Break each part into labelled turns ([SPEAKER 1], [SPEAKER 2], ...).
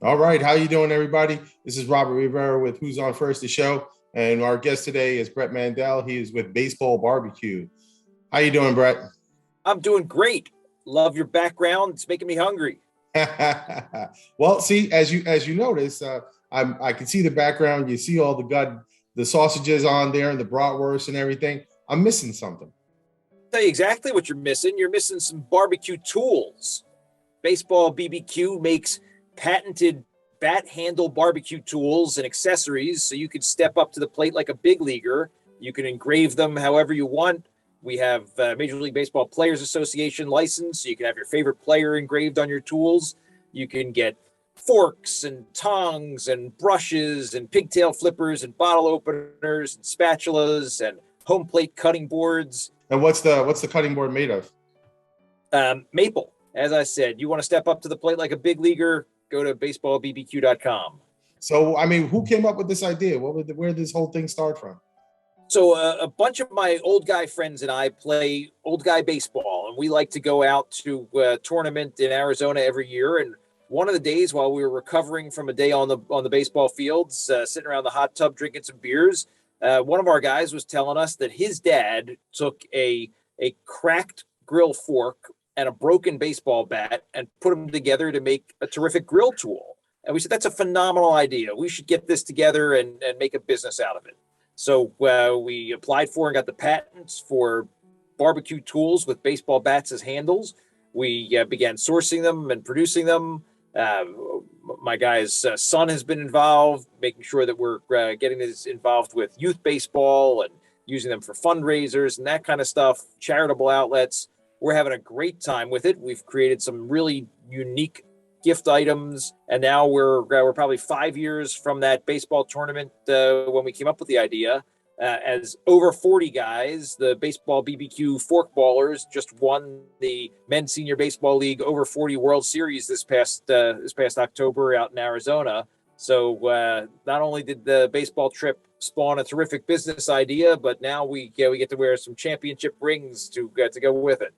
[SPEAKER 1] All right, how you doing, everybody? This is Robert Rivera with Who's on First, the show, and our guest today is Brett Mandel. He is with Baseball BBQ. How you doing, Brett?
[SPEAKER 2] I'm doing great. Love your background. It's making me hungry.
[SPEAKER 1] Well, see, as you notice, I can see the background. You see all the the sausages on there, and the bratwurst and everything. I'm missing something.
[SPEAKER 2] I'll tell you exactly what you're missing. You're missing some barbecue tools. Baseball BBQ makes patented bat handle barbecue tools and accessories so you can step up to the plate like a big leaguer. You can engrave them however you want. We have Major League Baseball Players Association license, so you can have your favorite player engraved on your tools. You can get forks and tongs and brushes and pigtail flippers and bottle openers and spatulas and home plate cutting boards.
[SPEAKER 1] And what's the cutting board made of?
[SPEAKER 2] Maple. As I said, you want to step up to the plate like a big leaguer, go to baseballbbq.com.
[SPEAKER 1] So, I mean, who came up with this idea? Where did this whole thing start from?
[SPEAKER 2] So a bunch of my old guy friends and I play old guy baseball, and we like to go out to a tournament in Arizona every year. And one of the days while we were recovering from a day on the baseball fields, sitting around the hot tub drinking some beers, one of our guys was telling us that his dad took a cracked grill fork and a broken baseball bat and put them together to make a terrific grill tool. And we said, that's a phenomenal idea. We should get this together and make a business out of it. So we applied for and got the patents for barbecue tools with baseball bats as handles. We began sourcing them and producing them. My guy's son has been involved, making sure that we're getting this involved with youth baseball and using them for fundraisers and that kind of stuff, charitable outlets. We're having a great time with it. We've created some really unique gift items, and now we're probably 5 years from that baseball tournament when we came up with the idea. As over 40 guys, the Baseball BBQ Forkballers just won the Men's Senior Baseball League Over 40 World Series this past October out in Arizona. So not only did the baseball trip spawn a terrific business idea, but now we get to wear some championship rings to go with it.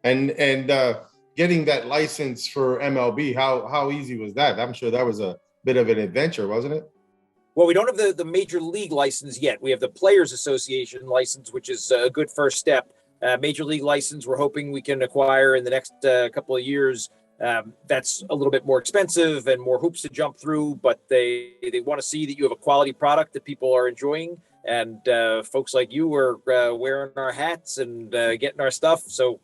[SPEAKER 1] And getting that license for MLB, how easy was that? I'm sure that was a bit of an adventure, wasn't it?
[SPEAKER 2] Well, we don't have the major league license yet. We have the Players Association license, which is a good first step. Major league license, we're hoping we can acquire in the next couple of years. That's a little bit more expensive and more hoops to jump through, but they want to see that you have a quality product that people are enjoying. And folks like you are wearing our hats and getting our stuff. So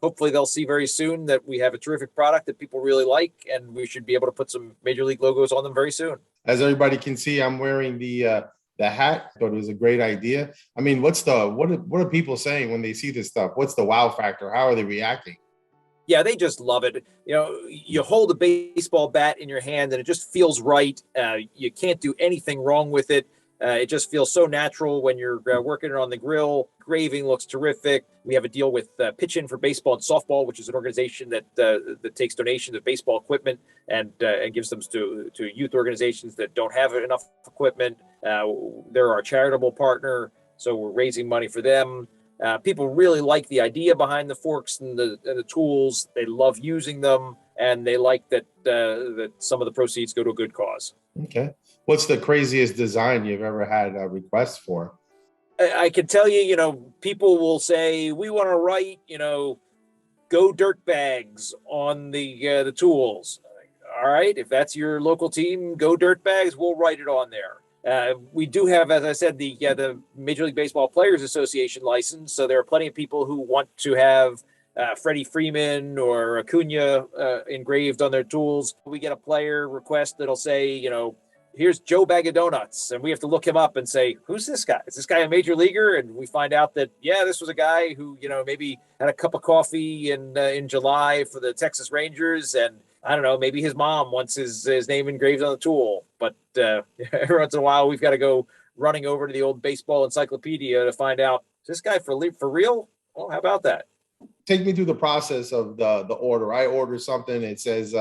[SPEAKER 2] hopefully they'll see very soon that we have a terrific product that people really like, and we should be able to put some major league logos on them very soon.
[SPEAKER 1] As everybody can see, I'm wearing the hat. Thought it was a great idea. I mean, what are people saying when they see this stuff? What's the wow factor? How are they reacting?
[SPEAKER 2] Yeah, they just love it. You know, you hold a baseball bat in your hand and it just feels right. You can't do anything wrong with it. It just feels so natural when you're working it on the grill. Graving looks terrific. We have a deal with Pitch In for Baseball and Softball, which is an organization that takes donations of baseball equipment and gives them to youth organizations that don't have enough equipment. They're our charitable partner, so we're raising money for them. People really like the idea behind the forks and the tools. They love using them, and they like that some of the proceeds go to a good cause.
[SPEAKER 1] Okay. What's the craziest design you've ever had a request for?
[SPEAKER 2] I can tell you, people will say, we want to write, go dirt bags on the tools. All right. If that's your local team, go dirt bags, we'll write it on there. We do have, as I said, the Major League Baseball Players Association license. So there are plenty of people who want to have Freddie Freeman or Acuna engraved on their tools. We get a player request that'll say, here's Joe Bag of Donuts. And we have to look him up and say, who's this guy? Is this guy a major leaguer? And we find out that, this was a guy who, maybe had a cup of coffee in July for the Texas Rangers. And I don't know, maybe his mom wants his name engraved on the tool. But every once in a while, we've got to go running over to the old baseball encyclopedia to find out, is this guy for real? Well, how about that?
[SPEAKER 1] Take me through the process of the order. I order something. It says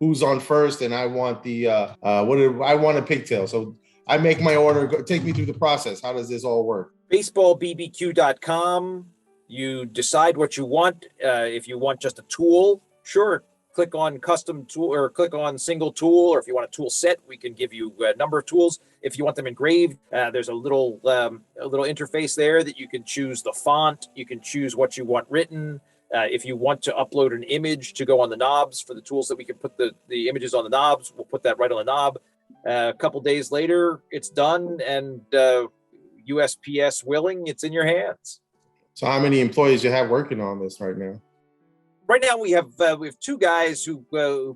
[SPEAKER 1] who's on first, and I want I want a pigtail. So I make my order. Take me through the process. How does this all work?
[SPEAKER 2] Baseballbbq.com. You decide what you want. If you want just a tool, sure, click on custom tool or click on single tool, or if you want a tool set, we can give you a number of tools. If you want them engraved, there's a little interface there that you can choose the font. You can choose what you want written. If you want to upload an image to go on the knobs for the tools that we can put the images on the knobs, we'll put that right on the knob. A couple days later, it's done, and USPS willing, it's in your hands.
[SPEAKER 1] So how many employees you have working on this right now?
[SPEAKER 2] Right now we have 2 guys who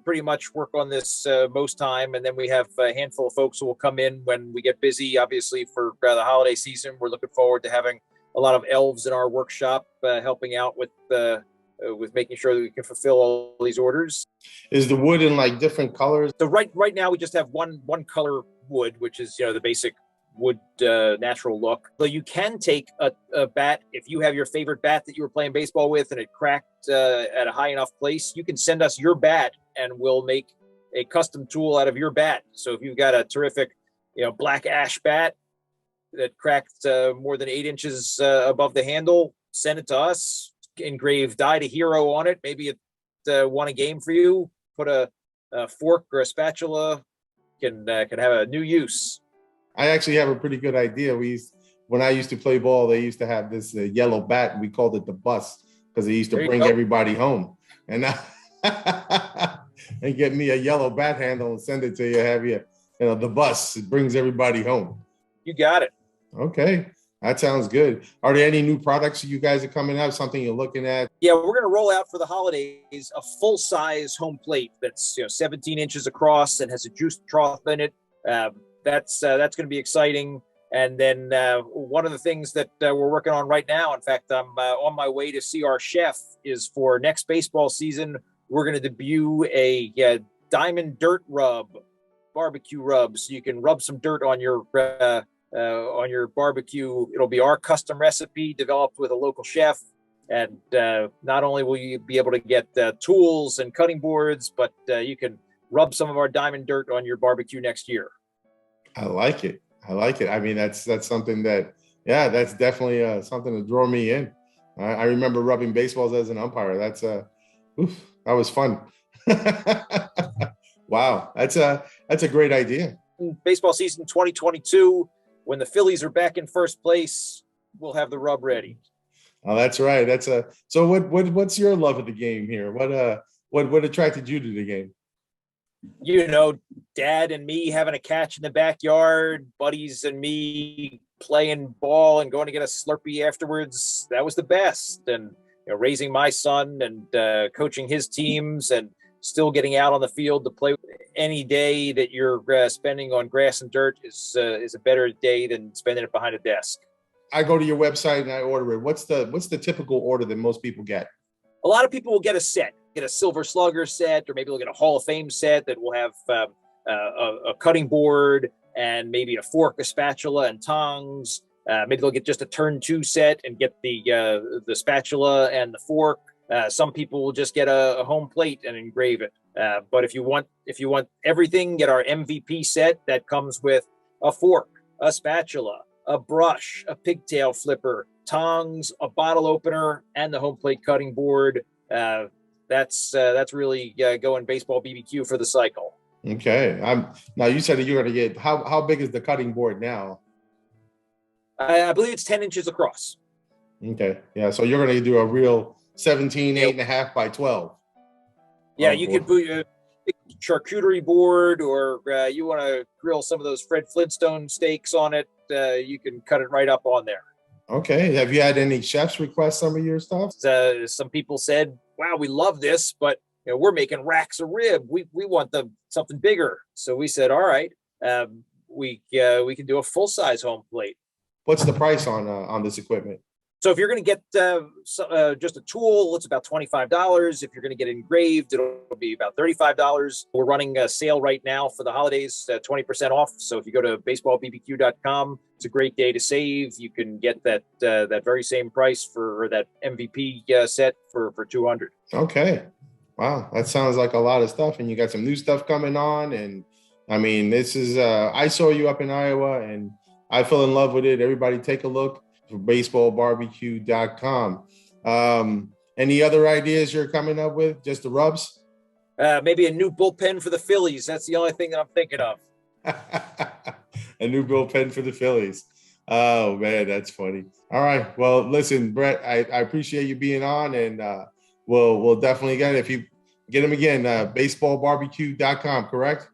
[SPEAKER 2] pretty much work on this most time, and then we have a handful of folks who will come in when we get busy. Obviously, for the holiday season, we're looking forward to having a lot of elves in our workshop helping out with making sure that we can fulfill all these orders.
[SPEAKER 1] Is the wood in like different colors?
[SPEAKER 2] So right now we just have one color wood, which is the basic wood natural look. But you can take a bat. If you have your favorite bat that you were playing baseball with and it cracked at a high enough place, you can send us your bat and we'll make a custom tool out of your bat. So if you've got a terrific black ash bat that cracked more than 8 inches above the handle, send it to us. Engrave "Die to Hero" on it. Maybe it won a game for you. Put a fork or a spatula. Can have a new use.
[SPEAKER 1] I actually have a pretty good idea. When I used to play ball, they used to have this yellow bat, and we called it the bus because they used to bring everybody home. And and get me a yellow bat handle and send it to you. Have the bus? It brings everybody home.
[SPEAKER 2] You got it.
[SPEAKER 1] Okay. That sounds good. Are there any new products you guys are coming out? Something you're looking at?
[SPEAKER 2] Yeah, we're going to roll out for the holidays a full-size home plate that's 17 inches across and has a juice trough in it. That's going to be exciting. And then one of the things that we're working on right now, in fact, I'm on my way to see our chef, is for next baseball season, we're going to debut a diamond dirt rub, barbecue rub, so you can rub some dirt on your barbecue. It'll be our custom recipe developed with a local chef. And not only will you be able to get tools and cutting boards, but you can rub some of our diamond dirt on your barbecue next year.
[SPEAKER 1] I like it. I mean, that's something that, that's definitely something to draw me in. I remember rubbing baseballs as an umpire. That was fun. Wow. That's a great idea.
[SPEAKER 2] Baseball season 2022, when the Phillies are back in first place, we'll have the rub ready.
[SPEAKER 1] Oh, that's right. So what's your love of the game here? What attracted you to the game?
[SPEAKER 2] Dad and me having a catch in the backyard, buddies and me playing ball and going to get a Slurpee afterwards. That was the best. And raising my son and coaching his teams and still getting out on the field to play. Any day that you're spending on grass and dirt is a better day than spending it behind a desk.
[SPEAKER 1] I go to your website and I order it. What's the typical order that most people get?
[SPEAKER 2] A lot of people will get a set, get a Silver Slugger set, or maybe they'll get a Hall of Fame set that will have a cutting board and maybe a fork, a spatula, and tongs. Maybe they'll get just a turn 2 set and get the spatula and the fork. Some people will just get a home plate and engrave it. But if you want everything, get our MVP set that comes with a fork, a spatula, a brush, a pigtail flipper, tongs, a bottle opener, and the home plate cutting board. That's really going Baseball BBQ for the cycle.
[SPEAKER 1] Okay. Now you said that you're going to get how big is the cutting board now?
[SPEAKER 2] I believe it's 10 inches across.
[SPEAKER 1] Okay. Yeah. So you're going to do a real 17, 8.5 by 12.
[SPEAKER 2] Yeah, you could put a charcuterie board, or you want to grill some of those Fred Flintstone steaks on it. You can cut it right up on there.
[SPEAKER 1] Okay. Have you had any chefs request some of your stuff?
[SPEAKER 2] Some people said, "Wow, we love this, but we're making racks of rib. We want something bigger." So we said, "All right, we can do a full size home plate."
[SPEAKER 1] What's the price on this equipment?
[SPEAKER 2] So if you're going to get just a tool, it's about $25. If you're going to get engraved, it'll be about $35. We're running a sale right now for the holidays, 20% off. So if you go to baseballbbq.com, it's a great day to save. You can get that very same price for that MVP set for $200.
[SPEAKER 1] Okay. Wow. That sounds like a lot of stuff. And you got some new stuff coming on. And I mean, this is, I saw you up in Iowa and I fell in love with it. Everybody take a look. For baseballbbq.com. Any other ideas you're coming up with? Just the rubs?
[SPEAKER 2] Maybe a new bullpen for the Phillies. That's the only thing that I'm thinking of.
[SPEAKER 1] A new bullpen for the Phillies. Oh man, that's funny. All right. Well, listen, Brett, I appreciate you being on, and we'll definitely get it. If you get him again, baseballbbq.com, correct?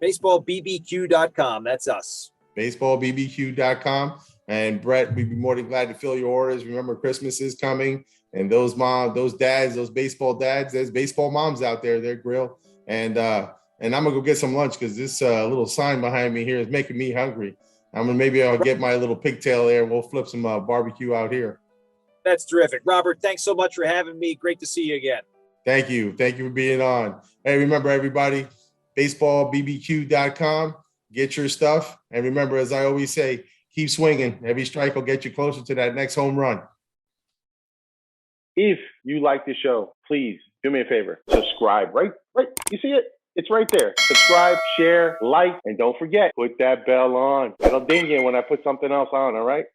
[SPEAKER 2] Baseballbbq.com. That's us.
[SPEAKER 1] Baseballbbq.com. And Brett, we'd be more than glad to fill your orders. Remember, Christmas is coming, and those moms, those dads, those baseball dads, there's baseball moms out there. They're grill, and I'm gonna go get some lunch because this little sign behind me here is making me hungry. Maybe I'll get my little pigtail there, and we'll flip some barbecue out here.
[SPEAKER 2] That's terrific, Robert. Thanks so much for having me. Great to see you again.
[SPEAKER 1] Thank you for being on. Hey, remember everybody, baseballbbq.com. Get your stuff, and remember, as I always say, keep swinging. Every strike will get you closer to that next home run.
[SPEAKER 3] If you like the show, please do me a favor. Subscribe. Right. You see it? It's right there. Subscribe, share, like, and don't forget, put that bell on. It'll ding you when I put something else on, all right?